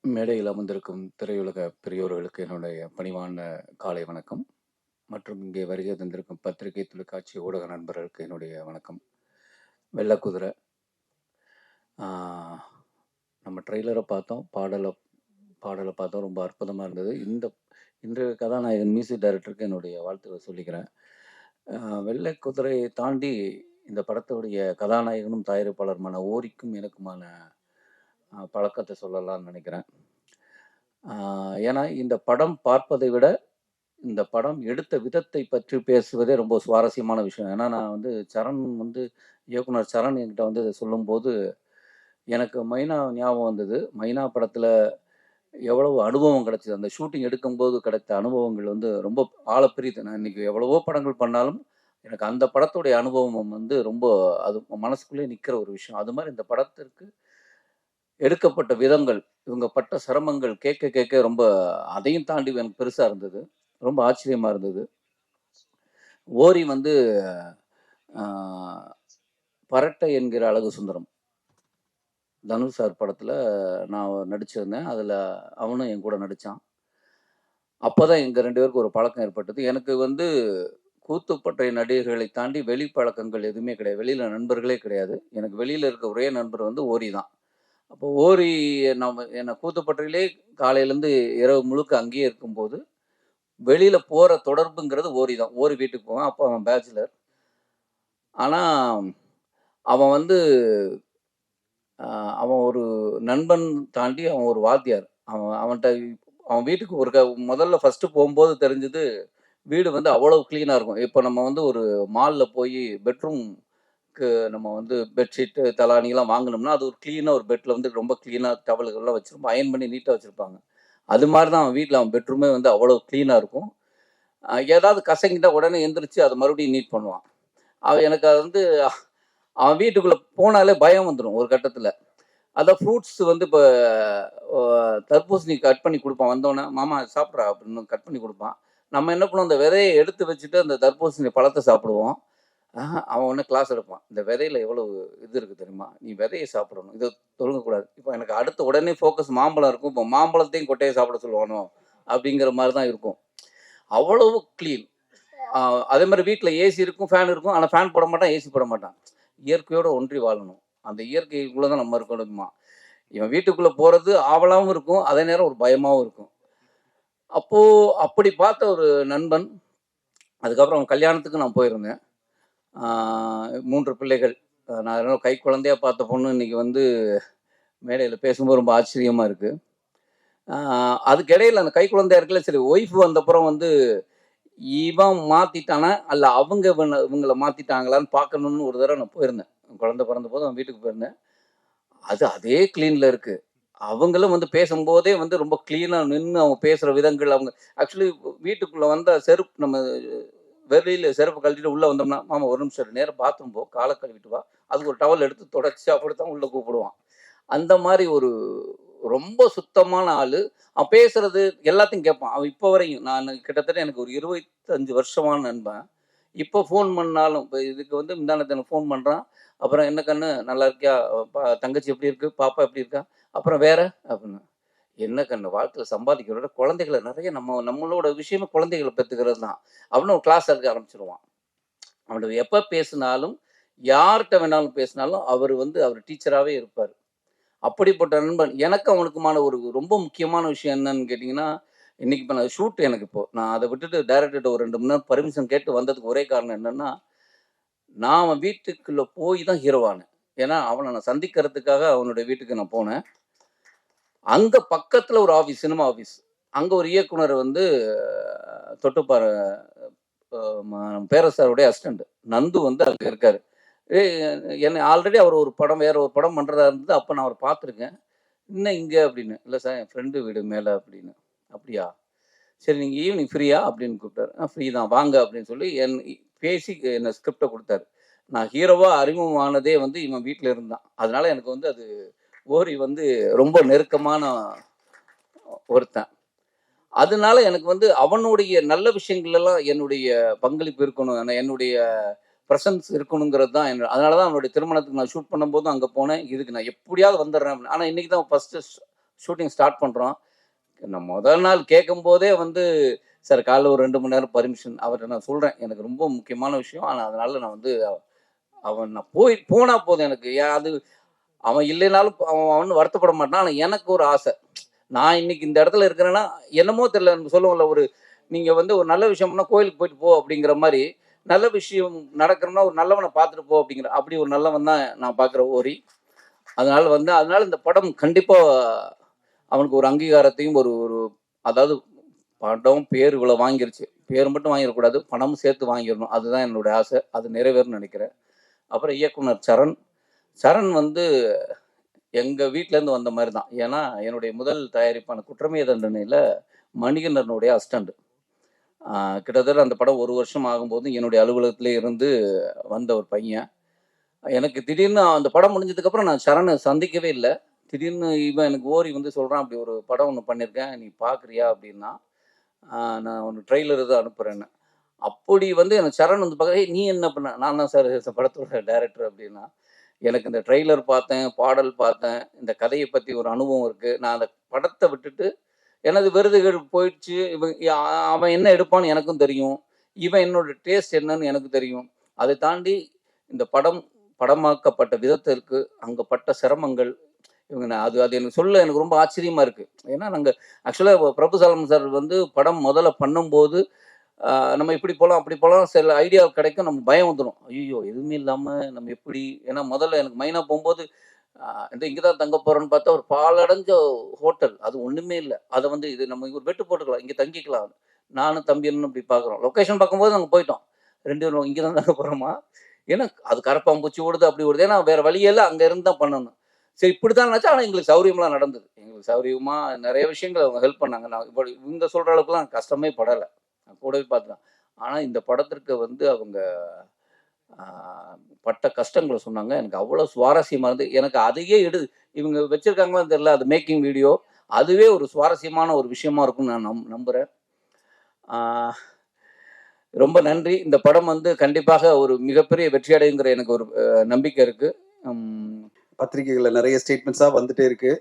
மேடையில் அமர்ந்திருக்கும் திரையுலக பெரியோர்களுக்கு என்னுடைய பணிவான காலை வணக்கம். மற்றும் இங்கே வருகை தந்திருக்கும் பத்திரிகை, தொலைக்காட்சி, ஊடக நண்பர்களுக்கு என்னுடைய வணக்கம். வெள்ளக்குதிரை நம்ம ட்ரெய்லரை பார்த்தோம், பாடலை பார்த்தோம். ரொம்ப அற்புதமாக இருந்தது. இன்றைய கதாநாயகன் மியூசிக் டைரக்டருக்கு என்னுடைய வாழ்த்துக்களை சொல்லிக்கிறேன். வெள்ளைக்குதிரையை தாண்டி இந்த படத்துடைய கதாநாயகனும் தயாரிப்பாளருமான ஓரிக்கும் எனக்குமான பழக்கத்தை சொல்லலாம்னு நினைக்கிறேன். ஏன்னா இந்த படம் பார்ப்பதை விட இந்த படம் எடுத்த விதத்தை பற்றி பேசுவதே ரொம்ப சுவாரஸ்யமான விஷயம். ஏன்னா நான் சரண் இயக்குனர் சரண் என்கிட்ட இதை சொல்லும்போது எனக்கு மைனா ஞாபகம் வந்தது. மைனா படத்தில் எவ்வளவு அனுபவம் கிடைச்சது, அந்த ஷூட்டிங் எடுக்கும்போது கிடைத்த அனுபவங்கள் ரொம்ப ஆழப்பிரியுது. நான் இன்னைக்கு எவ்வளவோ படங்கள் பண்ணாலும் எனக்கு அந்த படத்துடைய அனுபவம் ரொம்ப அது மனசுக்குள்ளே நிற்கிற ஒரு விஷயம். அது மாதிரி இந்த படத்திற்கு எடுக்கப்பட்ட விதங்கள், இவங்க பட்ட சிரமங்கள் கேட்க கேட்க ரொம்ப அதையும் தாண்டி எனக்கு பெருசா இருந்தது. ரொம்ப ஆச்சரியமா இருந்தது. ஓரி பரட்டை என்கிற அழகு சுந்தரம் தனுஷ் சார் படத்துல நான் நடிச்சிருந்தேன். அதுல அவனும் என் கூட நடிச்சான். அப்போதான் எங்க 2 பேருக்கு ஒரு பழக்கம் ஏற்பட்டது. எனக்கு கூத்துப்பட்டறை நடிகர்களை தாண்டி வெளி பழக்கங்கள் எதுவுமே கிடையாது. வெளியில நண்பர்களே கிடையாது. எனக்கு வெளியில இருக்க ஒரே நண்பர் ஓரி தான். அப்போ ஓரி என்னை கூத்துப்பட்டறையிலே காலையிலேருந்து இரவு முழுக்க அங்கேயே இருக்கும்போது வெளியில போற தொடர்புங்கிறது ஓரி தான். ஓரி வீட்டுக்கு போவான். அப்போ அவன் பேச்சுலர். ஆனா அவன் அவன் ஒரு நண்பன் தாண்டி அவன் ஒரு வாத்தியார். அவன் வீட்டுக்கு முதல்ல ஃபர்ஸ்ட் போகும்போது தெரிஞ்சது, வீடு அவ்வளவு கிளீனா இருக்கும். இப்போ நம்ம ஒரு மால்ல போய் பெட்ரூம்க்கு நம்ம பெட்ஷீட்டு, தலானிலாம் வாங்கினோம்னா அது ஒரு கிளீனா ஒரு பெட்ல ரொம்ப கிளீனா டவல்கள்லாம் வச்சிருப்போம். அயன் பண்ணி நீட்டா வச்சிருப்பாங்க. அது மாதிரி தான் அவன் வீட்டில் அவன் பெட்ரூமே அவ்வளவு கிளீனா இருக்கும். ஏதாவது கசங்கிட்டா உடனே எந்திரிச்சு அதை மறுபடியும் நீட் பண்ணுவான். எனக்கு அது அவன் வீட்டுக்குள்ள போனாலே பயம் வந்துடும் ஒரு கட்டத்துல. அதான் ஃப்ரூட்ஸ் இப்போ தர்பூசணி கட் பண்ணி கொடுப்பான். வந்தோடனே மாமா சாப்பிட்றா அப்படின்னு கட் பண்ணி கொடுப்பான். நம்ம என்ன பண்ணுவோம், அந்த விதையை எடுத்து வச்சுட்டு அந்த தர்பூசணி பழத்தை சாப்பிடுவோம். அவன் ஒன்று கிளாஸ் எடுப்பான். இந்த விதையில எவ்வளவு இது இருக்கு தெரியுமா, நீ விதையை சாப்பிடணும், இதை தொழுங்கக்கூடாது. இப்போ எனக்கு அடுத்த உடனே ஃபோக்கஸ் மாம்பழம் இருக்கும். இப்போ மாம்பழத்தையும் கொட்டையை சாப்பிட சொல்லுவானோ அப்படிங்கிற மாதிரி தான் இருக்கும். அவ்வளவு கிளீன். அதே மாதிரி வீட்டில் ஏசி இருக்கும், ஃபேன் இருக்கும். ஆனால் ஃபேன் போட மாட்டான், ஏசி போட மாட்டான். இயற்கையோட ஒன்றி வாழணும். அந்த இயற்கைக்குள்ளே தான் நம்ம இருக்கணுமா. இவன் வீட்டுக்குள்ளே போகிறது ஆவலாகவும் இருக்கும், அதே நேரம் ஒரு பயமாகவும் இருக்கும். அப்படி பார்த்த ஒரு நண்பன். அதுக்கப்புறம் அவன் கல்யாணத்துக்கு நான் போயிருந்தேன். 3 பிள்ளைகள். நான் கை குழந்தையா பார்த்த பொண்ணு இன்னைக்கு மேடையில் பேசும்போது ரொம்ப ஆச்சரியமா இருக்கு. அதுக்கு இடையில அந்த கை குழந்தையா இருக்குல்ல, சரி ஒய்ஃப் வந்தப்புறம் இவன் மாத்திட்டானா அல்ல அவங்க இவங்களை மாத்திட்டாங்களான்னு பார்க்கணும்னு ஒரு தடவை நான் போயிருந்தேன். குழந்தை பிறந்த போது அவன் வீட்டுக்கு போயிருந்தேன். அது அதே கிளீன்ல இருக்கு. அவங்களும் பேசும்போதே ரொம்ப கிளீனா நின்று அவங்க பேசுற விதங்கள். அவங்க ஆக்சுவலி வீட்டுக்குள்ள வந்த செருப்பு, நம்ம வெளியில செருப்பு கழட்டிட்டு உள்ள வந்தோம்னா, மாமா ஒரு நிமிஷம் நேரம் பாத்ரூம் போ, காலை கழுவிட்டு வா, அதுக்கு ஒரு டவல் எடுத்து தொடச்சி அப்படித்தான் உள்ள கூப்பிடுவான். அந்த மாதிரி ஒரு ரொம்ப சுத்தமான ஆளு. அவன் பேசுறது எல்லாத்தையும் கேட்பான். அவன் இப்போ வரையும் நான் கிட்டத்தட்ட எனக்கு ஒரு 25 வருஷமான நண்பன். இப்போ ஃபோன் பண்ணாலும், இப்போ இதுக்கு முந்தானத்தை ஃபோன் பண்ணுறான். அப்புறம் என்ன கண்ணு நல்லா இருக்கியா, தங்கச்சி எப்படி இருக்கு, பாப்பா எப்படி இருக்கா, அப்புறம் வேற அப்படின்னு. என்ன கண்ணு, வாழ்க்கையில் சம்பாதிக்கிறோட குழந்தைகளை நிறைய நம்மளோட விஷயமே குழந்தைகளை பெற்றுக்கிறது தான் அப்படின்னு ஒரு கிளாஸ் எடுக்க ஆரம்பிச்சிருவான். அவனுக்கு எப்போ பேசினாலும் யார்கிட்ட வேணாலும் பேசினாலும் அவர் டீச்சராகவே இருப்பார். அப்படிப்பட்ட நண்பன். எனக்கு அவனுக்குமான ஒரு ரொம்ப முக்கியமான விஷயம் என்னன்னு கேட்டிங்கன்னா, இன்னைக்கு இப்போ நான் ஷூட், இப்போ நான் அதை விட்டுட்டு டைரக்டர்கிட்ட ஒரு 2 மணி நேரம் பர்மிஷன் கேட்டு வந்ததுக்கு ஒரே காரணம் என்னன்னா, நான் அவன் வீட்டுக்குள்ள போய் தான் ஹீரோவானேன். ஏன்னா அவனை நான் சந்திக்கிறதுக்காக அவனுடைய வீட்டுக்கு நான் போனேன். அங்க பக்கத்துல ஒரு ஆஃபீஸ், சினிமா ஆஃபீஸ். அங்க ஒரு இயக்குனர் தொட்டுப்பாரு பேரரசாருடைய அசிஸ்டன்ட் நந்து அங்க இருக்காரு. என்னை ஆல்ரெடி அவர் வேற ஒரு படம் பண்றதா இருந்தது. அப்போ நான் அவர் பார்த்துருக்கேன். இன்னும் இங்க அப்படின்னு. இல்லை சார், என் ஃப்ரெண்டு வீடு மேலே அப்படின்னு. அப்படியா, சரி நீங்கள் ஈவினிங் ஃப்ரீயா அப்படின்னு கூப்பிட்டாரு. ஃப்ரீ தான் வாங்க அப்படின்னு சொல்லி பேசி என்ன ஸ்கிரிப்டை கொடுத்தாரு. நான் ஹீரோவா அறிமுகமானதே இவன் வீட்டில் இருந்தான். அதனால எனக்கு அது ஓரி ரொம்ப நெருக்கமான ஒருத்தன். அதனால எனக்கு அவனுடைய நல்ல விஷயங்கள் எல்லாம் என்னுடைய பங்களிப்பு இருக்கணும், என்னுடைய ப்ரெசன்ஸ் இருக்கணுங்கிறது தான். அதனால தான் அவனுடைய திருமணத்துக்கு நான் ஷூட் பண்ணும்போதும் அங்கே போனேன். இதுக்கு நான் எப்படியாவது வந்துடுறேன். ஆனால் இன்னைக்கு தான் ஃபர்ஸ்ட் ஷூட்டிங் ஸ்டார்ட் பண்ணுறோம். நான் முதல் நாள் கேட்கும்போதே வந்து சார் காலைல ஒரு 2 மணி நேரம் பர்மிஷன் அவர்கிட்ட நான் சொல்கிறேன், எனக்கு ரொம்ப முக்கியமான விஷயம். ஆனால் அதனால நான் வந்து அவன் நான் போனா போதும் எனக்கு அது அவன் இல்லைனாலும் அவன் வருத்தப்பட மாட்டான். ஆனால் எனக்கு ஒரு ஆசை, நான் இன்னைக்கு இந்த இடத்துல இருக்கிறேன்னா என்னமோ தெரியல, நம்ம சொல்லுவோம்ல, ஒரு நீங்கள் வந்து ஒரு நல்ல விஷயம்னா கோயிலுக்கு போயிட்டு போ அப்படிங்கிற மாதிரி, நல்ல விஷயம் நடக்கணும்னா ஒரு நல்லவனை பார்த்துட்டு போ அப்படிங்கிற அப்படி ஒரு நல்லவன் தான் நான் பார்க்குற ஓரி. அதனால இந்த படம் கண்டிப்பாக அவனுக்கு ஒரு அங்கீகாரத்தையும் ஒரு ஒரு அதாவது படம் பேர் இவ்வளோ வாங்கிருச்சு, பேர் மட்டும் வாங்கிடக்கூடாது, பணமும் சேர்த்து வாங்கிடணும். அதுதான் என்னுடைய ஆசை. அது நிறைவேறும்னு நினைக்கிறேன். அப்புறம் இயக்குனர் சரண் வந்து எங்கள் வீட்டிலேருந்து வந்த மாதிரி தான். ஏன்னா என்னுடைய முதல் தயாரிப்பான குற்றமே தண்டனையில் மணிகண்டனுடைய அசிஸ்டண்ட். கிட்டத்தட்ட அந்த படம் 1 வருஷம் ஆகும்போது என்னுடைய அலுவலகத்திலே இருந்து வந்த ஒரு பையன். எனக்கு திடீர்னு அந்த படம் முடிஞ்சதுக்கப்புறம் நான் சரணை சந்திக்கவே இல்லை. திடீர்னு இவன் எனக்கு ஓரி வந்து சொல்கிறான், அப்படி ஒரு படம் ஒன்று பண்ணியிருக்கேன், நீ பார்க்குறியா அப்படின்னா. நான் ஒன்று ட்ரெய்லர் தான் அனுப்புகிறேன்னு. அப்படி வந்து எனக்கு சரண் வந்து பார்க்க, நீ என்ன பண்ண? நான் தான் சார் படத்தோட டைரக்டர் அப்படின்னா. எனக்கு இந்த ட்ரெய்லர் பார்த்தேன், பாடல் பார்த்தேன், இந்த கதையை பற்றி ஒரு அனுபவம் இருக்குது. நான் அந்த படத்தை விட்டுட்டு எனது விருதுகள் போயிடுச்சு. அவன் என்ன எடுப்பான்னு எனக்கும் தெரியும், இவன் என்னோட டேஸ்ட் என்னன்னு எனக்கு தெரியும். அதை தாண்டி இந்த படமாக்கப்பட்ட விதத்திற்கு அங்கே பட்ட சிரமங்கள், இவங்க அது எனக்கு சொல்ல எனக்கு ரொம்ப ஆச்சரியமாக இருக்குது. ஏன்னா நாங்கள் ஆக்சுவலாக பிரபுசாலம் சார் வந்து படம் முதல்ல பண்ணும்போது நம்ம இப்படி போகலாம் அப்படி போகலாம் சில ஐடியா கிடைக்கும், நம்ம பயம் வந்துடும். ஐயோ எதுவுமே இல்லாமல் நம்ம எப்படி, ஏன்னா முதல்ல எனக்கு மைனாக போகும்போது இங்கே தான் தங்க போகிறோன்னு பார்த்தா ஒரு பாலடைஞ்ச ஹோட்டல், அது ஒன்றுமே இல்லை. அதை வந்து இது நம்ம ஒரு வெட்டு போட்டுக்கலாம், இங்கே தங்கிக்கலாம். நானும் தம்பியன்னு இப்படி பார்க்குறோம். லொக்கேஷன் பார்க்கும்போது நாங்கள் போயிட்டோம் 2 பேரும், இங்கே தான் தங்க போகிறோமா, ஏன்னா அது கரப்பாம்பூச்சி ஓடுது அப்படி ஓடுது, ஏன்னா வேறு வழியெல்லாம் அங்கே இருந்து தான் பண்ணணும். சரி இப்படி தான் நினச்சா. ஆனால் எங்களுக்கு சௌரியம்லாம் நடந்தது. எங்களுக்கு சௌரியமாக நிறைய விஷயங்கள் அவங்க ஹெல்ப் பண்ணாங்க. நான் இப்போ இவங்க சொல்கிற அளவுக்குலாம் கஷ்டமே படலை, நான் கூடவே பார்த்துட்டேன். ஆனால் இந்த படத்திற்கு வந்து அவங்க பட்ட கஷ்டங்களை சொன்னாங்க. எனக்கு அவ்வளோ சுவாரஸ்யமாக இருந்து, எனக்கு அதையே இவங்க வச்சுருக்காங்களான்னு தெரியல, அது மேக்கிங் வீடியோ அதுவே ஒரு சுவாரஸ்யமான ஒரு விஷயமா இருக்கும்னு நான் நம்புகிறேன். ரொம்ப நன்றி. இந்த படம் வந்து கண்டிப்பாக ஒரு மிகப்பெரிய வெற்றி அடையுங்கிற எனக்கு ஒரு நம்பிக்கை இருக்குது. பத்திரிகைகளில் நிறைய ஸ்டேட்மெண்ட்ஸாக வந்துட்டே இருக்கு.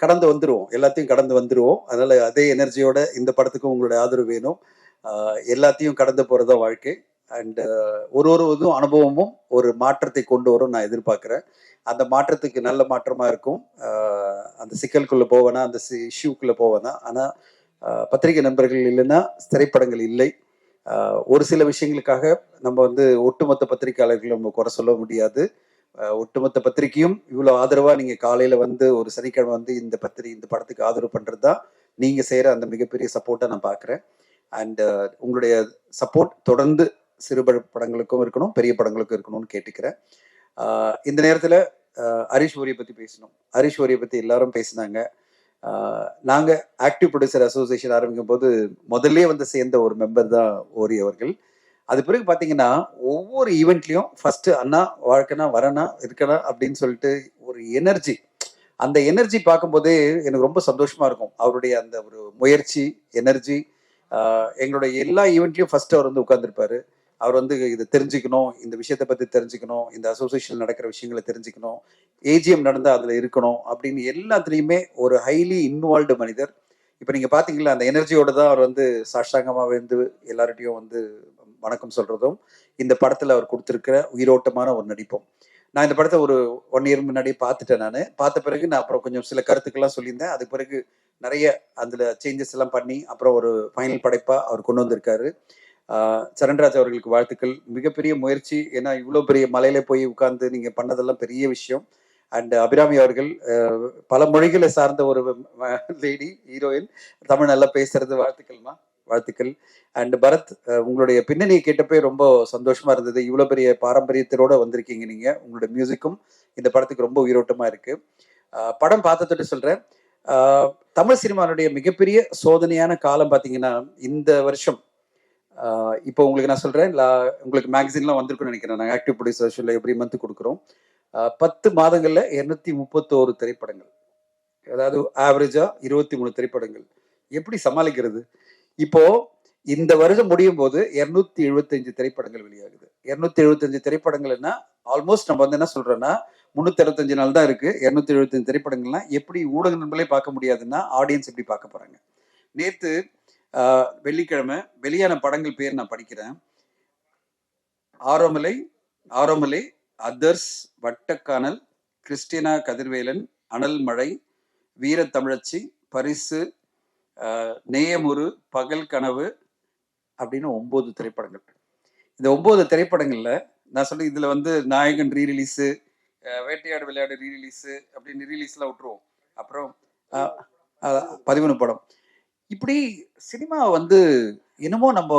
கடந்து வந்துடுவோம், எல்லாத்தையும் கடந்து வந்துடுவோம். அதனால அதே எனர்ஜியோட இந்த படத்துக்கும் உங்களுடைய ஆதரவு வேணும். எல்லாத்தையும் கடந்து போகிறதா வாழ்க்கை. அண்ட் ஒரு இதுவும் அனுபவமும் ஒரு மாற்றத்தை கொண்டு வரும் நான் எதிர்பார்க்குறேன். அந்த மாற்றத்துக்கு நல்ல மாற்றமாக இருக்கும். அந்த சிக்கலுக்குள்ளே போவேனா, அந்த இஷ்யூக்குள்ளே போவேனா. ஆனால் பத்திரிகை நண்பர்கள் இல்லைன்னா திரைப்படங்கள் இல்லை. ஒரு சில விஷயங்களுக்காக நம்ம வந்து ஒட்டுமொத்த பத்திரிகையாளர்கள் நம்ம குறை சொல்ல முடியாது. ஒட்டுமொத்த பத்திரிகையும் இவ்வளோ ஆதரவாக நீங்கள் காலையில் வந்து ஒரு சனிக்கிழமை வந்து இந்த படத்துக்கு ஆதரவு பண்ணுறது தான் நீங்கள் செய்கிற அந்த மிகப்பெரிய சப்போர்ட்டாக நான் பார்க்குறேன். அண்ட் உங்களுடைய சப்போர்ட் தொடர்ந்து சிறு படங்களுக்கும் இருக்கணும், பெரிய படங்களுக்கும் இருக்கணும்னு கேட்டுக்கிறேன். இந்த நேரத்தில் ஹரிஷ் ஓரியை பற்றி பேசணும். ஹரிஷ் ஓரியை பற்றி எல்லாரும் பேசினாங்க. நாங்கள் ஆக்டிவ் ப்ரொடியூசர் அசோசியேஷன் ஆரம்பிக்கும் போது முதல்ல வந்து சேர்ந்த ஒரு மெம்பர் தான் ஓரி அவர்கள். அது பிறகு பார்த்தீங்கன்னா ஒவ்வொரு ஈவெண்ட்லையும் ஃபர்ஸ்ட் அண்ணா வாழ்க்கைனா வரனா இருக்கனா அப்படின்னு சொல்லிட்டு ஒரு எனர்ஜி, அந்த எனர்ஜி பார்க்கும்போதே எனக்கு ரொம்ப சந்தோஷமா இருக்கும். அவருடைய அந்த ஒரு முயற்சி எனர்ஜி, எங்களுடைய எல்லா ஈவெண்ட்லையும் ஃபர்ஸ்ட் அவர் வந்து உட்கார்ந்துருப்பாரு. அவர் வந்து இதை தெரிஞ்சுக்கணும், இந்த விஷயத்தை பற்றி தெரிஞ்சுக்கணும், இந்த அசோசியேஷன் நடக்கிற விஷயங்களை தெரிஞ்சுக்கணும், ஏஜிஎம் நடந்தால் அதில் இருக்கணும் அப்படின்னு எல்லாத்துலேயுமே ஒரு ஹைலி இன்வால்வ்டு மனிதர். இப்போ நீங்கள் பார்த்தீங்களா அந்த எனர்ஜியோட தான் அவர் வந்து சாஷ்டாங்கமாக வந்து எல்லார்ட்டையும் வந்து வணக்கம் சொல்கிறதும் இந்த படத்தில் அவர் கொடுத்துருக்கிற உயிரோட்டமான ஒரு நடிப்பும். நான் இந்த படத்தை ஒரு 1 இயர் முன்னாடியே பார்த்துட்டேன். நான் பார்த்த பிறகு நான் அப்புறம் கொஞ்சம் சில கருத்துக்கள்லாம் சொல்லியிருந்தேன். அதுக்கு பிறகு நிறைய அதில் சேஞ்சஸ் எல்லாம் பண்ணி அப்புறம் ஒரு ஃபைனல் படைப்பாக அவர் கொண்டு வந்திருக்காரு. சரண்ராஜ் அவர்களுக்கு வாழ்த்துக்கள். மிகப்பெரிய முயற்சி. ஏன்னா இவ்வளோ பெரிய மலையில போய் உட்கார்ந்து நீங்கள் பண்ணதெல்லாம் பெரிய விஷயம். அண்ட் அபிராமி அவர்கள் பல மொழிகளை சார்ந்த ஒரு லேடி ஹீரோயின், தமிழ் நல்லா பேசுறது. வாழ்த்துக்கள்மா, வாழ்த்துக்கள். அண்ட் பரத், உங்களுடைய பின்னணியை கேட்டப்பே ரொம்ப சந்தோஷமா இருந்தது. இவ்வளோ பெரிய பாரம்பரியத்தோட வந்திருக்கீங்க நீங்கள். உங்களுடைய மியூசிக்கும் இந்த படத்துக்கு ரொம்ப உயிரோட்டமா இருக்கு. படம் பார்த்ததோட சொல்றேன், தமிழ் சினிமாவுடைய மிகப்பெரிய சோதனையான காலம் பார்த்தீங்கன்னா இந்த வருஷம். இப்போ உங்களுக்கு நான் சொல்றேன், உங்களுக்கு மேகசின்லாம் வந்திருக்குன்னு நினைக்கிறேன். நாங்கள் ஆக்டிவ் ப்ரொடியூசர் எவ்ரி மந்த் கொடுக்குறோம். 10 மாதங்கள்ல 231 திரைப்படங்கள், அதாவது ஆவரேஜா 23 திரைப்படங்கள். எப்படி சமாளிக்கிறது? இப்போ இந்த வருஷம் முடியும் போது 275 திரைப்படங்கள் வெளியாகுது. 275 திரைப்படங்கள்னா ஆல்மோஸ்ட் நம்ம வந்து என்ன சொல்றோம்னா 365 நாள் தான் இருக்கு. 275 திரைப்படங்கள்லாம் எப்படி ஊடக நண்பர்களே பார்க்க முடியாதுன்னா ஆடியன்ஸ் எப்படி பார்க்க போறாங்க? நேத்து வெள்ளிக்கிழமை வெளியான படங்கள் பேர் நான் படிக்கிறேன். ஆரோமலை, ஆரோமலை, அதர்ஸ், வட்டக்கானல், கிறிஸ்டினா கதிர்வேலன், அனல் மழை, வீர தமிழச்சி, பரிசு, நேயமுறு, பகல் கனவு அப்படின்னு 9 திரைப்படங்கள். இந்த 9 திரைப்படங்கள்ல நான் சொல்ல இதுல வந்து நாயகன் ரீ ரிலீஸு, வேட்டையாடு விளையாடு ரீ ரிலீஸு அப்படின்னு ரிலீஸ்லாம் விட்டுருவோம். அப்புறம் 13 படம். இப்படி சினிமா வந்து என்னமோ நம்ம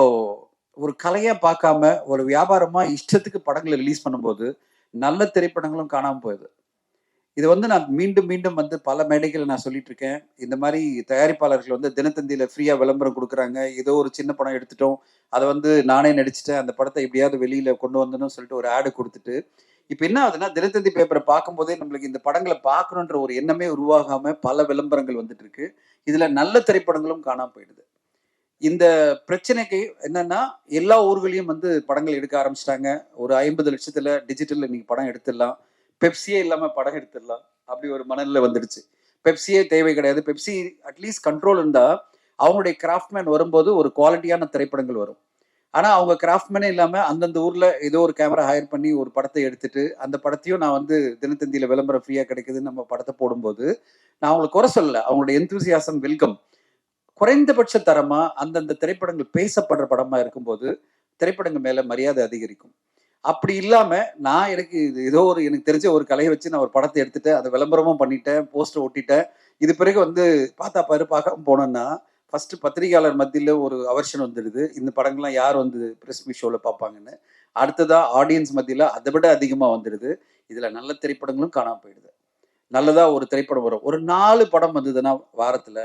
ஒரு கலையா பார்க்காம ஒரு வியாபாரமா இஷ்டத்துக்கு படங்களை ரிலீஸ் பண்ணும்போது நல்ல திரைப்படங்களும் காணாம போகுது. இது வந்து நான் மீண்டும் மீண்டும் வந்து பல மேடைகள் நான் சொல்லிட்டு இருக்கேன். இந்த மாதிரி தயாரிப்பாளர்கள் வந்து தினத்தந்தியில ஃப்ரீயா விளம்பரம் கொடுக்குறாங்க. ஏதோ ஒரு சின்ன படம் எடுத்துட்டோம், அதை வந்து நானே நடிச்சிட்டேன், அந்த படத்தை எப்படியாவது வெளியில கொண்டு வந்தணும்னு சொல்லிட்டு ஒரு ஆடு கொடுத்துட்டு, இப்போ என்ன ஆகுதுன்னா தினத்தந்தி பேப்பரை பார்க்கும்போதே நம்மளுக்கு இந்த படங்களை பார்க்கணுன்ற ஒரு எண்ணமே உருவாகாம பல விளம்பரங்கள் வந்துட்டு இருக்கு. இதுல நல்ல திரைப்படங்களும் காணாம போயிடுது. இந்த பிரச்சனைக்கு என்னன்னா எல்லா ஊர்களையும் வந்து படங்கள் எடுக்க ஆரம்பிச்சிட்டாங்க. ஒரு 50 லட்சத்துல டிஜிட்டல்ல இன்னைக்கு படம் எடுத்துடலாம், பெப்சியே இல்லாம படம் எடுத்துடலாம், அப்படி ஒரு மனநிலை வந்துடுச்சு. பெப்சியே தேவை கிடையாது. பெப்சி அட்லீஸ்ட் கண்ட்ரோல் இருந்தா அவங்களுடைய கிராஃப்ட்மேன் வரும்போது ஒரு குவாலிட்டியான திரைப்படங்கள் வரும். ஆனா அவங்க கிராஃப்ட்மேனே இல்லாம அந்தந்த ஊர்ல ஏதோ ஒரு கேமரா ஹையர் பண்ணி ஒரு படத்தை எடுத்துட்டு அந்த படத்தையும் நான் வந்து தினத்தந்தியில விளம்பரம் ஃப்ரீயா கிடைக்குதுன்னு நம்ம படத்தை போடும்போது நான் அவங்களுக்கு குறை சொல்லல. அவங்களுடைய எந்தூசியாசம் வெல்கம். குறைந்தபட்ச தரமா அந்தந்த திரைப்படங்கள் பேசப்படுற படமா இருக்கும்போது திரைப்படங்கள் மேல மரியாதை அதிகரிக்கும். அப்படி இல்லாம நான் எனக்கு இது ஏதோ ஒரு எனக்கு தெரிஞ்ச ஒரு கலையை வச்சு நான் ஒரு படத்தை எடுத்துட்டு அதை விளம்பரமும் பண்ணிட்டேன், போஸ்டர் ஒட்டிட்டேன். இது பிறகு வந்து பார்த்தா பாரு பார்க்காம போனோம்னா ஃபர்ஸ்ட் பத்திரிகையாளர் மத்தியில ஒரு அவர்ஷன் வந்துடுது, இந்த படங்கள்லாம் யார் வந்து பிரஸ் மீட் ஷோல பார்ப்பாங்கன்னு. அடுத்ததா ஆடியன்ஸ் மத்தியில அதை விட அதிகமா வந்துடுது. இதுல நல்ல திரைப்படங்களும் காணாம போயிடுது. நல்லதா ஒரு திரைப்படம் வரும், ஒரு 4 படம் வந்ததுன்னா வாரத்துல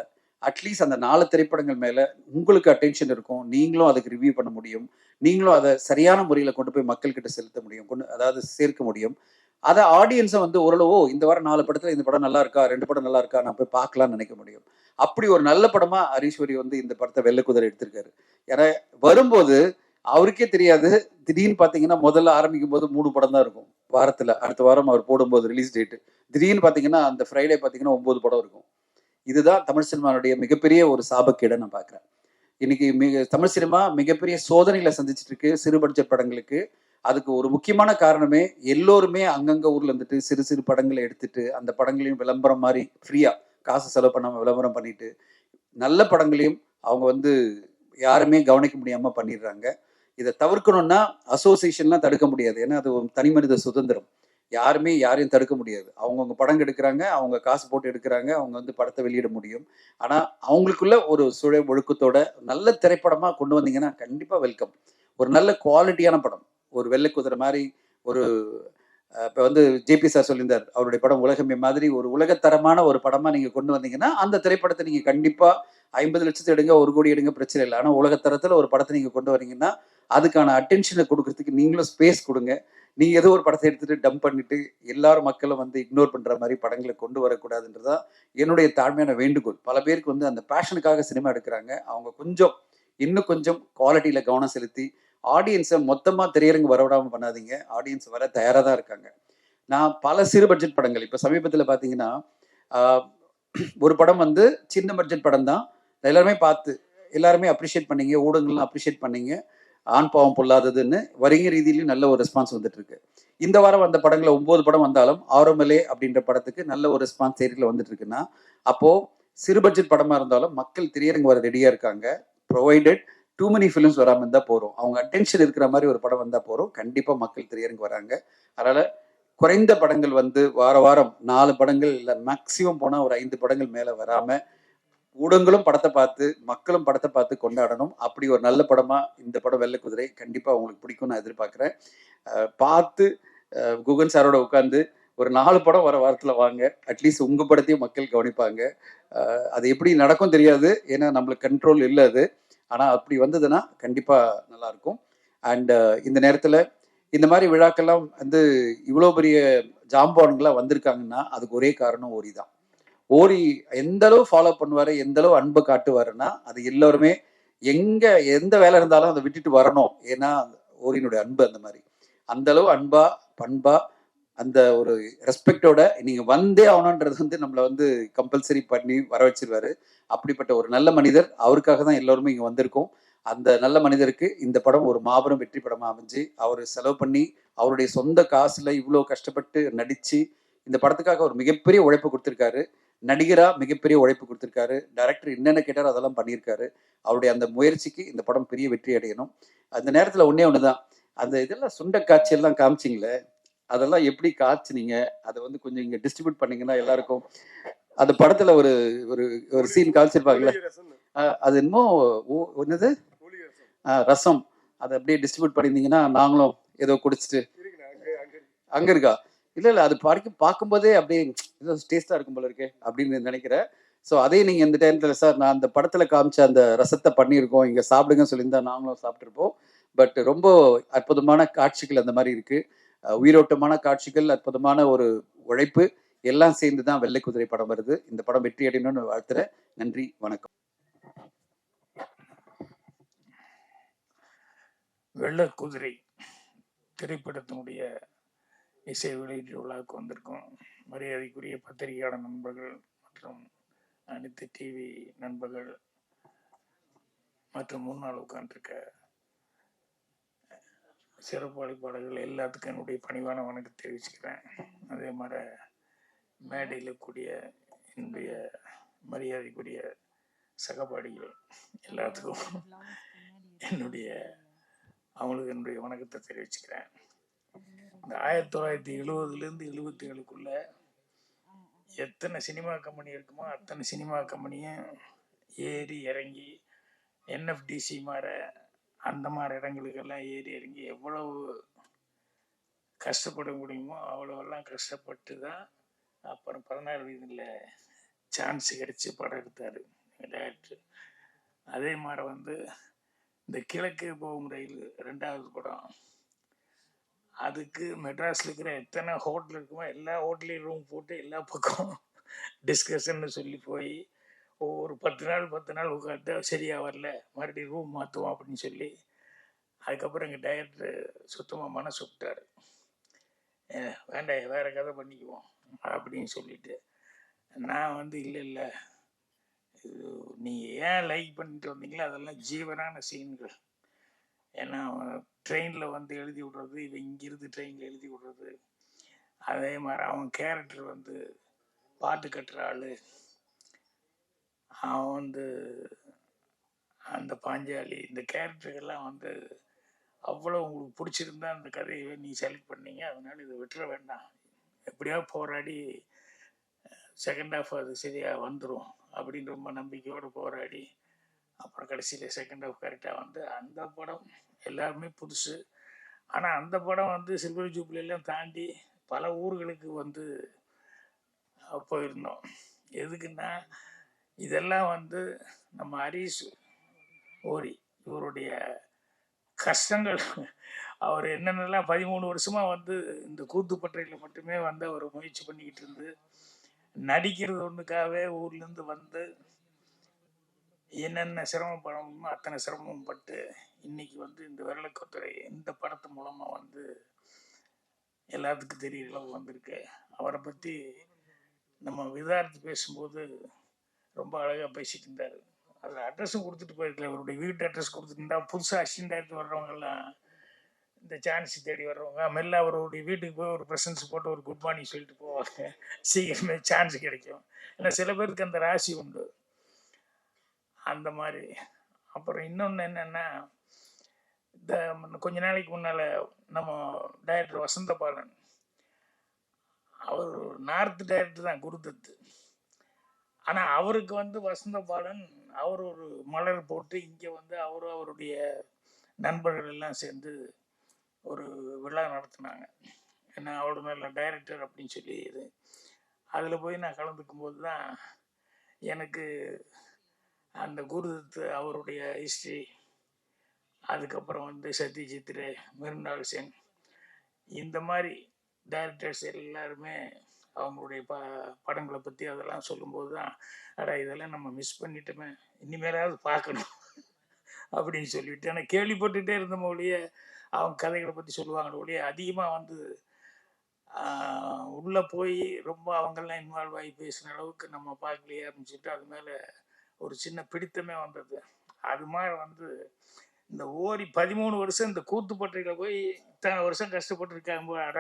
அட்லீஸ்ட் அந்த 4 திரைப்படங்கள் மேல உங்களுக்கு அட்டென்ஷன் இருக்கும். நீங்களும் அதுக்கு ரிவ்யூ பண்ண முடியும். நீங்களும் அதை சரியான முறையில கொண்டு போய் மக்கள் கிட்ட செலுத்த முடியும், அதாவது சேர்க்க முடியும். அதை ஆடியன்ஸை வந்து ஓரளவு இந்த வாரம் 4 படத்துல இந்த படம் நல்லா இருக்கா, 2 படம் நல்லா இருக்கா, நான் போய் பார்க்கலாம்னு நினைக்க முடியும். அப்படி ஒரு நல்ல படமா ஹரீஸ்வரி வந்து இந்த படத்தை வெள்ளைக்குதிரை எடுத்திருக்காரு. ஏன்னா வரும்போது அவருக்கே தெரியாது, திடீர்னு பாத்தீங்கன்னா முதல்ல ஆரம்பிக்கும் போது 3 படம் தான் இருக்கும் வாரத்துல. அடுத்த வாரம் அவர் போடும்போது ரிலீஸ் டேட் திடீர்னு பாத்தீங்கன்னா அந்த ஃப்ரைடே பாத்தீங்கன்னா 9 படம் இருக்கும். இதுதான் தமிழ் சினிமாவுடைய மிகப்பெரிய ஒரு சாபக்கேடை நான் பார்க்குறேன். இன்னைக்கு தமிழ் சினிமா மிகப்பெரிய சோதனைகளை சந்திச்சுட்டு இருக்கு சிறு பட்ஜெட் படங்களுக்கு. அதுக்கு ஒரு முக்கியமான காரணமே எல்லோருமே அங்கங்க ஊர்ல இருந்துட்டு சிறு சிறு படங்களை எடுத்துட்டு அந்த படங்களையும் விளம்பரம் மாதிரி ஃப்ரீயா காசு செலவு பண்ணாம விளம்பரம் பண்ணிட்டு நல்ல படங்களையும் அவங்க வந்து யாருமே கவனிக்க முடியாம பண்ணிடுறாங்க. இதை தவிர்க்கணும்னா அசோசியேஷன்லாம் தடுக்க முடியாது, ஏன்னா அது ஒரு தனி மனித சுதந்திரம். யாருமே யாரையும் தடுக்க முடியாது. அவங்கவுங்க படம் எடுக்கிறாங்க, அவங்க காசு போட்டு எடுக்கிறாங்க, அவங்க வந்து படத்தை வெளியிட முடியும். ஆனா அவங்களுக்குள்ள ஒரு சுழை ஒழுக்கத்தோட நல்ல திரைப்படமா கொண்டு வந்தீங்கன்னா கண்டிப்பா வெல்கம். ஒரு நல்ல குவாலிட்டியான படம், ஒரு வெள்ளை குதிரை மாதிரி ஒரு இப்போ வந்து ஜேபி சார் சொல்லியிருந்தார், அவருடைய படம் உலகமே மாதிரி ஒரு உலகத்தரமான ஒரு படமா நீங்க கொண்டு வந்தீங்கன்னா அந்த திரைப்படத்தை நீங்க கண்டிப்பா 50 லட்சத்தை எடுங்க, 1 கோடி எடுங்க, பிரச்சனை இல்லை. ஆனா உலகத்தரத்துல ஒரு படத்தை நீங்க கொண்டு வரீங்கன்னா அதுக்கான அட்டென்ஷனை கொடுக்கறதுக்கு நீங்களும் ஸ்பேஸ் கொடுங்க. நீங்க ஏதோ ஒரு படத்தை எடுத்துட்டு டம்ப் பண்ணிட்டு எல்லாரும் மக்களும் வந்து இக்னோர் பண்ற மாதிரி படங்களை கொண்டு வரக்கூடாதுன்றதான் என்னுடைய தாழ்மையான வேண்டுகோள். பல பேருக்கு வந்து அந்த பேஷனுக்காக சினிமா எடுக்கிறாங்க, அவங்க இன்னும் கொஞ்சம் குவாலிட்டியில கவனம் செலுத்தி ஆடியன்ஸை மொத்தமா திரையரங்கு வரவிடாம பண்ணாதீங்க. ஆடியன்ஸ் வர தயாரா தான் இருக்காங்க. நான் பல சிறு பட்ஜெட் படங்கள் இப்ப சமீபத்துல பாத்தீங்கன்னா ஒரு படம் வந்து சின்ன பட்ஜெட் படம் தான், எல்லாருமே பார்த்து எல்லாருமே அப்ரிஷியேட் பண்ணீங்க, ஊடகங்கள்லாம் அப்ரிஷியேட் பண்ணீங்க, ஆண் பாவம் பொல்லாததுன்னு வரிங்க ரீதியிலும் நல்ல ஒரு ரெஸ்பான்ஸ் வந்துட்டு இருக்கு. இந்த வாரம் வந்த படங்களை 9 படம் வந்தாலும் ஆரோமலே அப்படின்ற படத்துக்கு நல்ல ஒரு ரெஸ்பான்ஸ் தேரியில் வந்துட்டு இருக்குன்னா அப்போ சிறு பட்ஜெட் படமா இருந்தாலும் மக்கள் திரையரங்கு வர ரெடியா இருக்காங்க. ப்ரொவைடட் டூ மெனி ஃபிலிம்ஸ் வராமல் இருந்தா போறோம், அவங்க அட்டென்ஷன் இருக்கிற மாதிரி ஒரு படம் வந்தா போறோம், கண்டிப்பா மக்கள் திரையரங்கு வராங்க. அதனால குறைந்த படங்கள் வந்து வாரம் 4 படங்கள் இல்லை, மேக்சிமம் போனா ஒரு 5 படங்கள் மேல வராம ஊடகங்களும் படத்தை பார்த்து மக்களும் படத்தை பார்த்து கொண்டாடணும். அப்படி ஒரு நல்ல படமா இந்த படம் வெள்ளை குதிரை கண்டிப்பா உங்களுக்கு பிடிக்கும் நான் எதிர்பார்க்கிறேன். பார்த்து குகன் சாரோட உட்காந்து ஒரு 4 படம் வர வாரத்துல வாங்க, அட்லீஸ்ட் உங்க படத்தையும் மக்கள் கவனிப்பாங்க. அது எப்படி நடக்கும் தெரியாது, ஏன்னா நம்மளுக்கு கண்ட்ரோல் இல்லை அது. ஆனா அப்படி வந்ததுன்னா கண்டிப்பா நல்லா இருக்கும். அண்ட் இந்த நேரத்துல இந்த மாதிரி விழாக்கெல்லாம் வந்து இவ்வளவு பெரிய ஜாம்பான்களா வந்திருக்காங்கன்னா அதுக்கு ஒரே காரணம் ஓரி தான். ஓரி எந்த அளவு ஃபாலோ பண்ணுவாரு, எந்த அளவு அன்பை காட்டுவாருன்னா அது எல்லோருமே எந்த வேலை இருந்தாலும் அதை விட்டுட்டு வரணும். ஏன்னா ஓரியினுடைய அன்பு அந்த மாதிரி, அந்த அளவு அன்பா பண்பா அந்த ஒரு ரெஸ்பெக்டோட நீங்க வந்தே ஆகணுன்றது வந்து நம்மளை வந்து கம்பல்சரி பண்ணி வர வச்சிருவாரு. அப்படிப்பட்ட ஒரு நல்ல மனிதர். அவருக்காக தான் எல்லாருமே இங்க வந்திருக்கோம். அந்த நல்ல மனிதருக்கு இந்த படம் ஒரு மாபெரும் வெற்றி படமா அமைஞ்சு, அவரு செலவு பண்ணி, அவருடைய சொந்த காசுல இவ்ளோ கஷ்டப்பட்டு நடிச்சு, இந்த படத்துக்காக ஒரு மிகப்பெரிய உழைப்பு குடுத்திருக்காரு. நடிகரா மிகப்பெரிய உழைப்பு குடுத்திருக்காரு. டைரக்டர் என்னென்ன கேட்டாரோ அதெல்லாம் பண்ணியிருக்காரு. அவருடைய அந்த முயற்சிக்கு இந்த படம் பெரிய வெற்றி அடையணும். அந்த நேரத்துல ஒண்ணே ஒண்ணுதான். அந்த இதெல்லாம் சுண்ட காட்சி எல்லாம் காமிச்சீங்களே, அதெல்லாம் எப்படி காய்ச்சுனீங்க? அத வந்து கொஞ்சம் இங்க டிஸ்ட்ரிபியூட் பண்ணீங்கன்னா எல்லாருக்கும் அந்த படத்துல ஒரு ஒரு ஒரு சீன் காமிச்சிருப்பாங்கல்ல. அது என்னமோ என்னது? ரசம். அத அப்படியே டிஸ்ட்ரிபியூட் பண்ணியிருந்தீங்கன்னா, நாங்களும் ஏதோ குடிச்சிட்டு அங்க இருக்கா? இல்ல, இல்ல. அது பார்க்கும்போதே அப்படியே ஏதோ டேஸ்ட்டா இருக்கும் போல இருக்கே! அப்படின்னு நினைக்கிறேன். ஸோ அதையும் நீங்க இந்த டைம்ல சார் நான் அந்த படத்துல காமிச்ச அந்த ரசத்த பண்ணியிருக்கோம். இங்க சாப்பிடுங்கன்னு சொல்லியிருந்தா நாங்களும் சாப்பிட்டுருப்போம். பட் ரொம்ப அற்புதமான காட்சிகள் அந்த மாரி இருக்கு. உயிரோட்டமான காட்சிகள், அற்புதமான ஒரு உழைப்பு எல்லாம் சேர்ந்து தான் வெள்ளை குதிரை படம் வருது. இந்த படம் வெற்றி அடையணும்னு வாழ்த்துறேன். நன்றி, வணக்கம். வெள்ளை குதிரை திரைப்படத்தினுடைய இசை வெளியீட்டு விழாவுக்கு வந்திருக்கோம். மரியாதைக்குரிய பத்திரிகையாளர் நண்பர்கள் மற்றும் அனைத்து டிவி நண்பர்கள் மற்றும் முன்னால் உட்கார்ந்துருக்க சிறப்பு அழைப்பாளர்கள் எல்லாத்துக்கும் என்னுடைய பணிவான வணக்கம் தெரிவிச்சுக்கிறேன். அதே மாதிரி மேடையில் கூடிய என்னுடைய மரியாதைக்குரிய சகபாடிகள் எல்லாத்துக்கும் அவங்களுக்கு என்னுடைய வணக்கத்தை தெரிவிச்சுக்கிறேன். இந்த 1970லேருந்து 77க்குள்ள எத்தனை சினிமா கம்பெனி இருக்குமோ அத்தனை சினிமா கம்பெனியும் ஏறி இறங்கி என்எஃப்டிசி மாதிரி அந்த மாதிரி இடங்களுக்கெல்லாம் ஏறி இறங்கி எவ்வளவு கஷ்டப்பட முடியுமோ அவ்வளோவெல்லாம் கஷ்டப்பட்டு தான் அப்புறம் 16 வயதில் சான்ஸ் கிடைச்சி படம் எடுத்தார் டேரக்டர். அதே மாதிரி இந்த கிழக்கு போகும் ரயில் 2வது படம், அதுக்கு மெட்ராஸில் இருக்கிற எத்தனை ஹோட்டல் இருக்குமோ எல்லா ஹோட்டலையும் ரூம் போட்டு எல்லா பக்கம் டிஸ்கஷன்னு சொல்லி போய் ஒவ்வொரு 10 நாள் உட்காந்து சரியாக வரல மறுபடியும் ரூம் மாற்றுவோம் அப்படின்னு சொல்லி அதுக்கப்புறம் எங்கள் டைரக்டர் சுத்தமாக மனசு விட்டார். வேண்டாம் வேறு கதை பண்ணிக்குவோம் அப்படின்னு சொல்லிட்டு நான் இல்லை இது நீங்கள் ஏன் லைக் பண்ணிட்டு வந்தீங்களோ அதெல்லாம் ஜீவனான சீன்கள். ஏன்னா ட்ரெயினில் எழுதி விடுறது, இவன் இங்கிருந்து ட்ரெயினில் எழுதி விடுறது, அதே மாதிரி அவன் கேரக்டர் பாட்டு கட்டுற ஆள், அவன் அந்த பாஞ்சாலி, இந்த கேரக்டருக்கெல்லாம் அவ்வளோ உங்களுக்கு பிடிச்சிருந்தா அந்த கதையை நீ செலக்ட் பண்ணீங்க, அதனால இதை விட்டுற வேண்டாம், எப்படியாவது போராடி செகண்ட் ஹாஃப் அது சரியாக வந்துடும் அப்படின்னு ரொம்ப நம்பிக்கையோடு போராடி அப்புறம் கடைசியில் செகண்ட் ஹாஃப் கரெக்டாக அந்த படம் எல்லாருமே புதுசு. ஆனால் அந்த படம் சில்வர் ஜூப்ளியெல்லாம் தாண்டி பல ஊர்களுக்கு போயிருந்தோம். எதுக்குன்னா இதெல்லாம் நம்ம ஹரிஷ் ஓரி இவருடைய கஷ்டங்கள், அவர் என்னென்னலாம் 13 வருஷமாக இந்த கூத்துப்பட்றையில் மட்டுமே அவர் முயற்சி பண்ணிக்கிட்டு இருந்து நடிக்கிறது ஒன்றுக்காகவே ஊர்லேருந்து என்னென்ன சிரமப்படணுமோ அத்தனை சிரமம் பட்டு இன்னைக்கு இந்த வெள்ளக்குதிரை இந்த படத்து மூலமாக எல்லாத்துக்கும் தெரிய அளவு வந்திருக்கு. அவரை பற்றி நம்ம விதார்த்து பேசும்போது ரொம்ப அழகாக பேசிட்டு இருந்தார். அதில் அட்ரஸும் கொடுத்துட்டு போயிருக்கல, அவருடைய வீட்டு அட்ரஸ் கொடுத்துருந்தா புதுசாக அசிஸ்டன்ட் டைரக்டர் வர்றவங்கெல்லாம் இந்த சான்ஸ் தேடி வர்றவங்க மெல்ல அவருடைய வீட்டுக்கு போய் ஒரு ப்ரெசன்ஸ் போட்டு ஒரு குட் மார்னிங் சொல்லிட்டு போவாங்க, சீக்கிரமே சான்ஸ் கிடைக்கும். ஏன்னா சில பேருக்கு அந்த ராசி உண்டு அந்த மாதிரி. அப்புறம் இன்னொன்று என்னென்னா, இந்த கொஞ்ச நாளைக்கு முன்னால் நம்ம டைரக்டர் வசந்த பாலன், அவர் நார்த் டைரக்டர் தான், குருதத்து. ஆனால் அவருக்கு வசந்த பாலன் அவர் ஒரு மலர் போட்டு இங்கே அவருடைய நண்பர்கள் எல்லாம் சேர்ந்து ஒரு விழா நடத்தினாங்க. ஏன்னா அவரோட நல்ல டைரக்டர் அப்படின்னு சொல்லி அதில் போய் நான் கலந்துக்கும் போது தான் எனக்கு அந்த குருதத்து அவருடைய ஹிஸ்ட்ரி, அதுக்கப்புறம் சத்யஜித் ரே, மிருனாள் சென், இந்த மாதிரி டைரக்டர்ஸ் எல்லாருமே அவங்களுடைய படங்களை பற்றி அதெல்லாம் சொல்லும்போது தான் இதெல்லாம் நம்ம மிஸ் பண்ணிட்டோமே, இனிமேலாவது பார்க்கணும் அப்படின்னு சொல்லிட்டு. ஆனால் கேள்விப்பட்டுகிட்டே இருந்த மொழியே அவங்க கதைகளை பற்றி சொல்லுவாங்க ஒழிய அதிகமாக உள்ளே போய் ரொம்ப அவங்கெல்லாம் இன்வால்வ் ஆகி பேசுன அளவுக்கு நம்ம பார்க்கலையே அப்படின்னு சொல்லிட்டு அது மேலே ஒரு சின்ன பிடித்தமே வந்தது. அது மாதிரி வந்து இந்த ஓரி 13 வருஷம் இந்த கூத்துப்பட்றையில் போய் இத்தனை வருஷம் கஷ்டப்பட்டுருக்காங்க போது, அட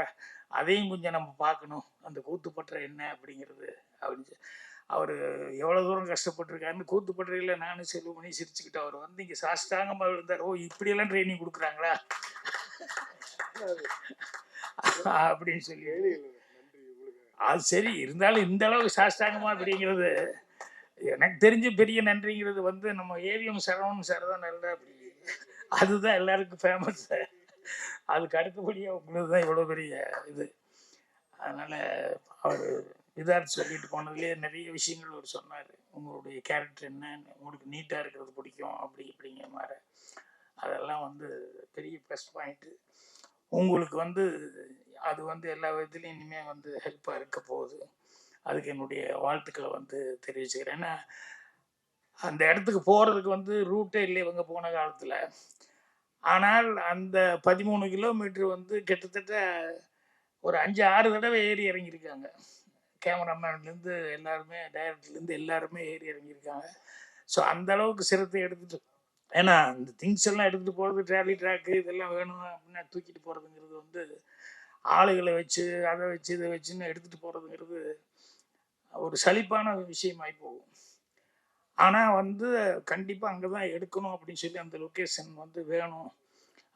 அதையும் கொஞ்சம் நம்ம பார்க்கணும், அந்த கூத்துப்பற்றை என்ன அப்படிங்கிறது அப்படின்னு. அவர் எவ்வளோ தூரம் கஷ்டப்பட்டிருக்காருன்னு கூத்துப்பட்றையில் நானும் செல்வமணி சிரிச்சுக்கிட்டு, அவர் வந்து இங்கே சாஷ்டாங்கமாக விழுந்தார். ஓ இப்படியெல்லாம் ட்ரைனிங் கொடுக்குறாங்களா அப்படின்னு சொல்லி. அது சரி, இருந்தாலும் இந்த அளவுக்கு சாஷ்டாங்கமா அப்படிங்கிறது எனக்கு தெரிஞ்ச பெரிய நன்றிங்கிறது வந்து நம்ம ஏவிஎம் சரவணன் சார் தான் நல்லா அப்படி, அதுதான் எல்லாருக்கும் ஃபேமஸ். அதுக்கு அடுத்தபடியாக உங்களுக்கு தான் இவ்வளோ பெரிய இது. அதனால் அவர் இதாக சொல்லிட்டு போனதுலேயே நிறைய விஷயங்கள் அவர் சொன்னார். உங்களுடைய கேரக்டர் என்ன, உங்களுக்கு நீட்டாக இருக்கிறது பிடிக்கும் அப்படி இப்படிங்கிற மாதிரி. அதெல்லாம் வந்து பெரிய ப்ளஸ் பாயிண்ட்டு. உங்களுக்கு வந்து அது வந்து எல்லா விதத்துலையும் இனிமேல் வந்து ஹெல்ப்பாக இருக்க போகுது. அதுக்கு என்னுடைய வாழ்த்துக்களை வந்து தெரிவிச்சுக்கிறேன். ஏன்னா அந்த இடத்துக்கு போகிறதுக்கு வந்து ரூட்டே இல்லை இவங்க போன காலத்தில். ஆனால் அந்த 13 கிலோமீட்டர் வந்து கிட்டத்தட்ட ஒரு 5-6 தடவை ஏறி இறங்கியிருக்காங்க. கேமராமேன்லேருந்து எல்லாருமே, டைரக்டர்லேருந்து எல்லாருமே ஏறி இறங்கியிருக்காங்க. ஸோ அந்த அளவுக்கு சிரத்தை எடுத்துகிட்டு, ஏன்னா இந்த திங்ஸ் எல்லாம் எடுத்துகிட்டு போகிறது, ட்ராலி ட்ராக்கு இதெல்லாம் வேணும் அப்படின்னா தூக்கிட்டு போகிறதுங்கிறது வந்து ஆளுகளை வச்சு அதை வச்சு இதை வச்சுன்னு எடுத்துகிட்டு போகிறதுங்கிறது ஒரு சலிப்பான விஷயமாகி போகும். ஆனால் வந்து கண்டிப்பாக அங்கே தான் எடுக்கணும் அப்படின்னு சொல்லி அந்த லொக்கேஷன் வந்து வேணும்,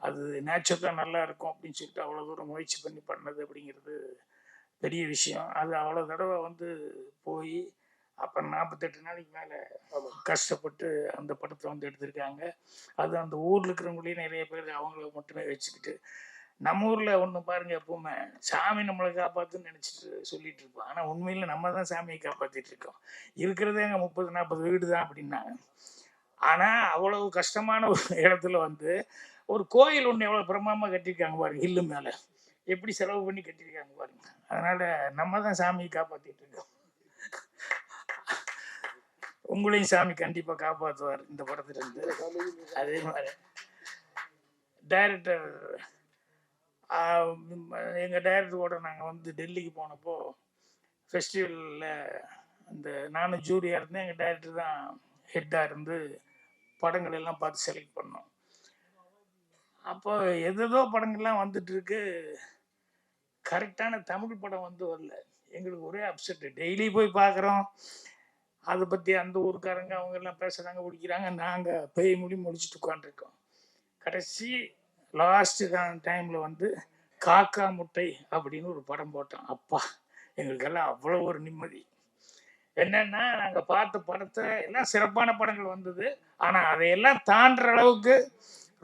அது நேச்சுரலாக நல்லா இருக்கும் அப்படின்னு சொல்லிட்டு அவ்வளோ தூரம் முயற்சி பண்ணி பண்ணது அப்படிங்கிறது பெரிய விஷயம். அது அவ்வளோ தடவை வந்து போய் அப்புறம் 48 நாளைக்கு மேலே கஷ்டப்பட்டு அந்த படத்தை வந்து எடுத்திருக்காங்க. அது அந்த ஊரில் இருக்கிறவங்களையும் நிறைய பேர் அவங்கள மட்டுமே வச்சுக்கிட்டு, நம்ம ஊரில் ஒன்று பாருங்கள், எப்பவுமே சாமி நம்மளை காப்பாற்றுன்னு நினச்சிட்டு சொல்லிட்டு இருப்போம். ஆனால் உண்மையில் நம்ம தான் சாமியை காப்பாற்றிட்டு இருக்கோம். இருக்கிறதே அங்கே 30-40 வீடு தான் அப்படின்னாங்க. ஆனால் அவ்வளவு கஷ்டமான ஒரு இடத்துல வந்து ஒரு கோயில் ஒன்று எவ்வளோ பிரமாதமாக கட்டியிருக்காங்க பாருங்க, ஹில்லு மேலே எப்படி செலவு பண்ணி கட்டியிருக்காங்க பாருங்க. அதனால் நம்ம தான் சாமியை காப்பாற்றிட்டு இருக்கோம். உங்களையும் சாமி கண்டிப்பாக காப்பாற்றுவார் இந்த படத்துலேருந்து. அதே மாதிரி டைரக்டர், எங்கள் டைரக்டரோட நாங்கள் வந்து டெல்லிக்கு போனப்போ ஃபெஸ்டிவலில் அந்த நானும் ஜூரியாக இருந்தேன், எங்கள் டைரக்டர் தான் ஹெட்டாக இருந்து படங்கள் எல்லாம் பார்த்து செலக்ட் பண்ணோம். அப்போ எதோ படங்கள்லாம் வந்துட்டுருக்கு, கரெக்டான தமிழ் படம் வந்து வரல. எங்களுக்கு ஒரே அப்செட்டு. டெய்லி போய் பார்க்குறோம், அதை பற்றி அந்த ஊருக்காரங்க அவங்க எல்லாம் பேசுகிறாங்க, பிடிக்கிறாங்க, நாங்கள் பேய் மொழி முடிச்சுட்டு உட்காந்துருக்கோம். கடைசி லாஸ்ட் டைமில் வந்து காக்கா முட்டை அப்படின்னு ஒரு படம் போட்டோம். அப்பா எங்களுக்கெல்லாம் அவ்வளோ ஒரு நிம்மதி. என்னன்னா நாங்கள் பார்த்த படத்தை எல்லாம் சிறப்பான படங்கள் வந்தது, ஆனால் அதையெல்லாம் தாண்டுற அளவுக்கு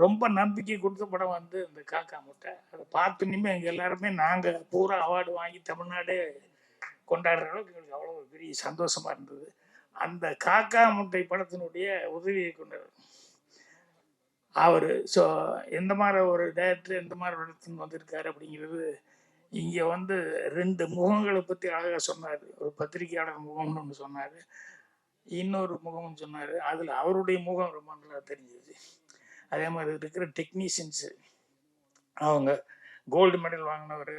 ரொம்ப நம்பிக்கை கொடுத்த படம் வந்து இந்த காக்கா முட்டை. அதை பார்த்து இனிமேல் எங்கள் எல்லாருமே நாங்கள் பூரா அவார்டு வாங்கி தமிழ்நாடே கொண்டாடுற அளவுக்கு எங்களுக்கு அவ்வளோ ஒரு பெரிய சந்தோஷமா இருந்தது. அந்த காக்கா முட்டை படத்தினுடைய உதவியை கொண்டார் அவர். ஸோ எந்த மாதிரி ஒரு டைரக்டர் எந்த மாதிரி இடத்துக்கு வந்திருக்காரு அப்படிங்கிறது இங்கே வந்து 2 முகங்களை பற்றி அழகாக சொன்னார். ஒரு பத்திரிகையாளர் முகம்னு ஒன்று சொன்னார், இன்னொரு முகம்னு சொன்னார். அதில் அவருடைய முகம் ரொம்ப நல்லா தெரிஞ்சது. அதே மாதிரி இருக்கிற டெக்னீஷியன்ஸு, அவங்க கோல்டு மெடல் வாங்கினவர்,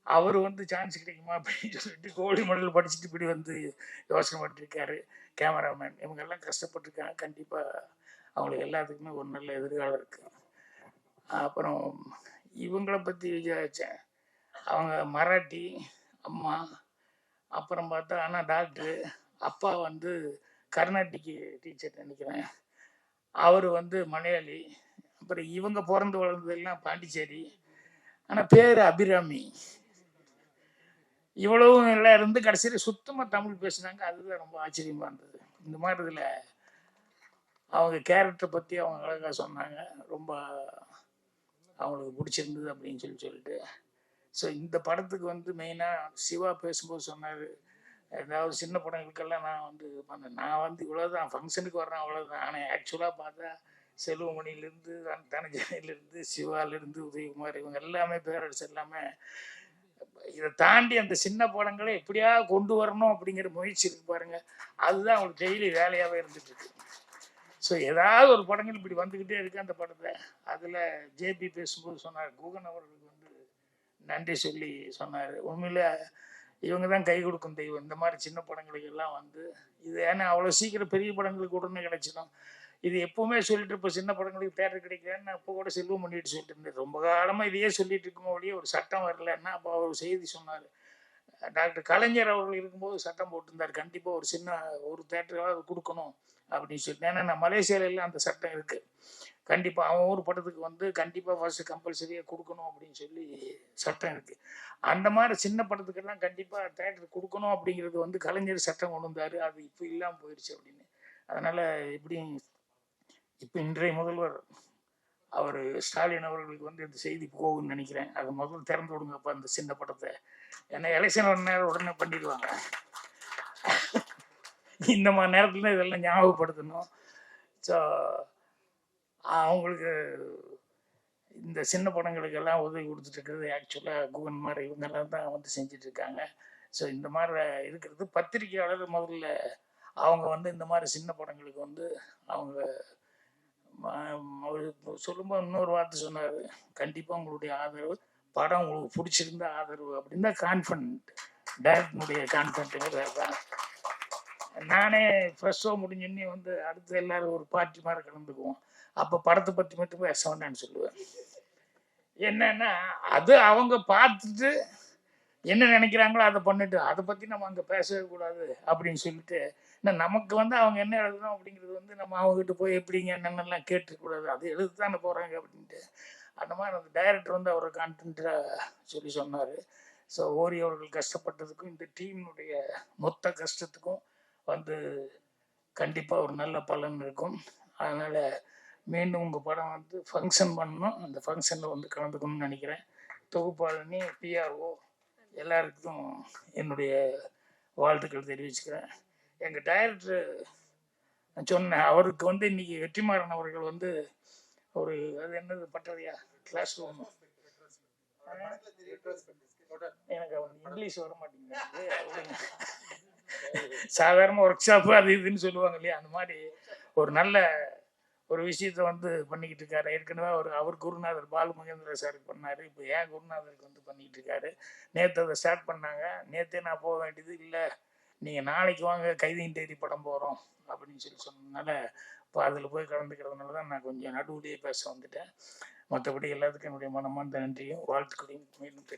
அவர் வந்து சான்ஸ் கிடைக்குமா அப்படின்னு சொல்லிட்டு கோல்டு மெடல் படிச்சுட்டு இப்படி வந்து யோசனை பண்ணிருக்காரு. கேமராமேன் இவங்கெல்லாம் கஷ்டப்பட்டுருக்காங்க. கண்டிப்பாக அவங்களுக்கு எல்லாத்துக்குமே ஒரு நல்ல எதிர்காலம் இருக்குது. அப்புறம் இவங்களை பற்றி விசாரித்தேன். அவங்க மராட்டி அம்மா, அப்புறம் பார்த்தா ஆனால் டாக்டரு, அப்பா வந்து கர்நாடிக்கு டீச்சர் நினைக்கிறேன், அவர் வந்து மலையாளி. அப்புறம் இவங்க பிறந்து வளர்ந்ததெல்லாம் பாண்டிச்சேரி, ஆனால் பேர் அபிராமி. இவ்வளவும் எல்லாம் இருந்து கடைசியில் சுத்தமாக தமிழ் பேசுனாங்க. அதுதான் ரொம்ப ஆச்சரியமாக இருந்தது. இந்த மாதிரி இதில் அவங்க கேரக்டரை பற்றி அவங்க அழகாக சொன்னாங்க. ரொம்ப அவங்களுக்கு பிடிச்சிருந்தது அப்படின்னு சொல்லிட்டு. ஸோ இந்த படத்துக்கு வந்து மெயினாக சிவா பேசும்போது சொன்னார், ஏதாவது சின்ன படங்களுக்கெல்லாம் நான் வந்து பண்ணேன், நான் வந்து இவ்வளோதான் ஃபங்க்ஷனுக்கு வர்றேன் அவ்வளோதான். ஆனால் ஆக்சுவலாக பார்த்தா செல்வமணிலேருந்து தனஞ்சனிலேருந்து சிவாலேருந்து உதயகுமார் இவங்க எல்லாமே பேரரசு எல்லாமே இதை தாண்டி அந்த சின்ன படங்களை எப்படியா கொண்டு வரணும் அப்படிங்கிற முயற்சி இருக்கு பாருங்க. அதுதான் அவங்களுக்கு டெய்லி வேலையாகவே இருந்துட்டு இருக்கு. ஸோ ஏதாவது ஒரு படங்கள் இப்படி வந்துக்கிட்டே இருக்கு அந்த படத்தை. அதில் ஜேபி பேசும்போது சொன்னார், குகன் அவர்களுக்கு வந்து நன்றி சொல்லி சொன்னார். உண்மையிலே இவங்க தான் கை கொடுக்கும் தெய்வம். இந்த மாதிரி சின்ன படங்களுக்கு எல்லாம் வந்து இது ஏன்னா அவ்வளோ சீக்கிரம் பெரிய படங்களுக்கு உடனே கிடைச்சிடும். இது எப்பவுமே சொல்லிட்டு இப்போ சின்ன படங்களுக்கு தேட்டர் கிடைக்கலன்னு நான் இப்போ கூட செல்வம் பண்ணிட்டு சொல்லிட்டு இருந்தேன். ரொம்ப காலமாக இதையே சொல்லிட்டு இருக்கோம் ஒழிய ஒரு சட்டம் வரலன்னா அப்போ அவர் செய்தி சொன்னார். டாக்டர் கலைஞர் அவர்கள் இருக்கும்போது சட்டம் போட்டிருந்தார், கண்டிப்பாக ஒரு சின்ன ஒரு தேட்டராவது கொடுக்கணும் அப்படின்னு சொல்லிட்டு. ஏன்னா நான் மலேசியால எல்லாம் அந்த சட்டம் இருக்கு, கண்டிப்பாக அவன் ஊர் படத்துக்கு வந்து கண்டிப்பாக ஃபர்ஸ்ட் கம்பல்சரியாக கொடுக்கணும் அப்படின்னு சொல்லி சட்டம் இருக்கு. அந்த மாதிரி சின்ன படத்துக்கெல்லாம் கண்டிப்பாக தேட்டர் கொடுக்கணும் அப்படிங்கிறது வந்து கலைஞர் சட்டம் கொண்டு வந்தார். அது இப்போ இல்லாமல் போயிடுச்சு அப்படின்னு. அதனால எப்படியும் இப்போ இன்றைய முதல்வர் அவர் ஸ்டாலின் அவர்களுக்கு வந்து இந்த செய்தி போகும்னு நினைக்கிறேன். அதை முதல்ல திறந்து விடுங்கப்பா அந்த சின்ன படத்தை. ஏன்னா எலெக்ஷன் ஒரு நேரம் உடனே பண்ணிடுவாங்க. இந்த மாதிரி நேரத்துல இதெல்லாம் ஞாபகப்படுத்தணும். ஸோ அவங்களுக்கு இந்த சின்ன படங்களுக்கு எல்லாம் உதவி கொடுத்துட்டு இருக்கிறது ஆக்சுவலாக குகன் மாதிரி இவங்கெல்லாம் தான் வந்து செஞ்சுட்டு இருக்காங்க. ஸோ இந்த மாதிரி இருக்கிறது பத்திரிகையாளர் முதல்ல அவங்க வந்து இந்த மாதிரி சின்ன படங்களுக்கு வந்து அவங்க அவர் சொல்லும்போது இன்னொரு வார்த்தை சொன்னார், கண்டிப்பாக உங்களுடைய ஆதரவு, படம் உங்களுக்கு பிடிச்சிருந்தா ஆதரவு அப்படின்னு தான் கான்ஃபிடன்ட், டைரக்டனுடைய கான்ஃபிடன்ட்டுங்கிறது தான். நானே ஃபர்ஸ்ட் ஷோ முடிஞ்சோடனே வந்து அடுத்து எல்லாரும் ஒரு பார்ட்டி மாதிரி கலந்துக்குவோம். அப்போ படத்தை பற்றி மட்டும் பேச வேண்டாம்னு சொல்லுவேன். என்னன்னா அது அவங்க பார்த்துட்டு என்ன நினைக்கிறாங்களோ அதை பண்ணிட்டு அதை பற்றி நம்ம அங்கே பேசவே கூடாது அப்படின்னு சொல்லிட்டு, நமக்கு வந்து அவங்க என்ன எழுதணும் அப்படிங்கிறது வந்து நம்ம அவங்ககிட்ட போய் எப்படிங்க என்னென்னலாம் கேட்டுக்கூடாது, அது எழுது தானே போகிறாங்க அப்படின்ட்டு. அந்த மாதிரி அந்த டைரக்டர் வந்து அவரை கான்டென்ட்டாக சொல்லி சொன்னார். ஸோ ஓரி அவர்கள் கஷ்டப்பட்டதுக்கும் இந்த டீமுடைய மொத்த கஷ்டத்துக்கும் வந்து கண்டிப்பாக ஒரு நல்ல பலன் இருக்கும். அதனால் மீண்டும் உங்கள் படம் வந்து ஃபங்க்ஷன் பண்ணணும், அந்த ஃபங்க்ஷனில் வந்து கலந்துக்கணும்னு நினைக்கிறேன். தொகுப்பாளனி, பிஆர்ஓ எல்லாருக்கும் என்னுடைய வாழ்த்துக்கள் தெரிவிச்சுக்கிறேன். எங்கள் டைரக்டர் சொன்னேன், அவருக்கு வந்து இன்னைக்கு வெற்றிமாறன் அவர்கள் வந்து ஒரு அது என்னது பட்டறையா கிளாஸ் ரூம், எனக்கு அவன் இங்கிலீஷ் வர மாட்டேங்குது, சாதாரண ஒர்க் ஷாப்பு அது இதுன்னு சொல்லுவாங்க இல்லையா, அந்த மாதிரி ஒரு நல்ல ஒரு விஷயத்த வந்து பண்ணிக்கிட்டு இருக்காரு. ஏற்கனவே அவர் குருநாதர் பாலு மகேந்திர சாருக்கு பண்ணார், இப்போ ஏன் குருநாதருக்கு வந்து பண்ணிக்கிட்டு இருக்காரு. நேற்று அதை ஸ்டார்ட் பண்ணாங்க, நேற்றே நான் போக வேண்டியது இல்லை, நீங்கள் நாளைக்கு வாங்க கைதியின் தேதி படம் போகிறோம் அப்படின்னு சொல்லி சொன்னதுனால இப்போ அதில் போய் கலந்துக்கிறதுனால தான் நான் கொஞ்சம் நடுவுலேயே பேச வந்துட்டேன். மற்றபடி எல்லாத்துக்கும் என்னுடைய மனமார்ந்த நன்றியும் வாழ்த்துக்களையும் மீண்டும்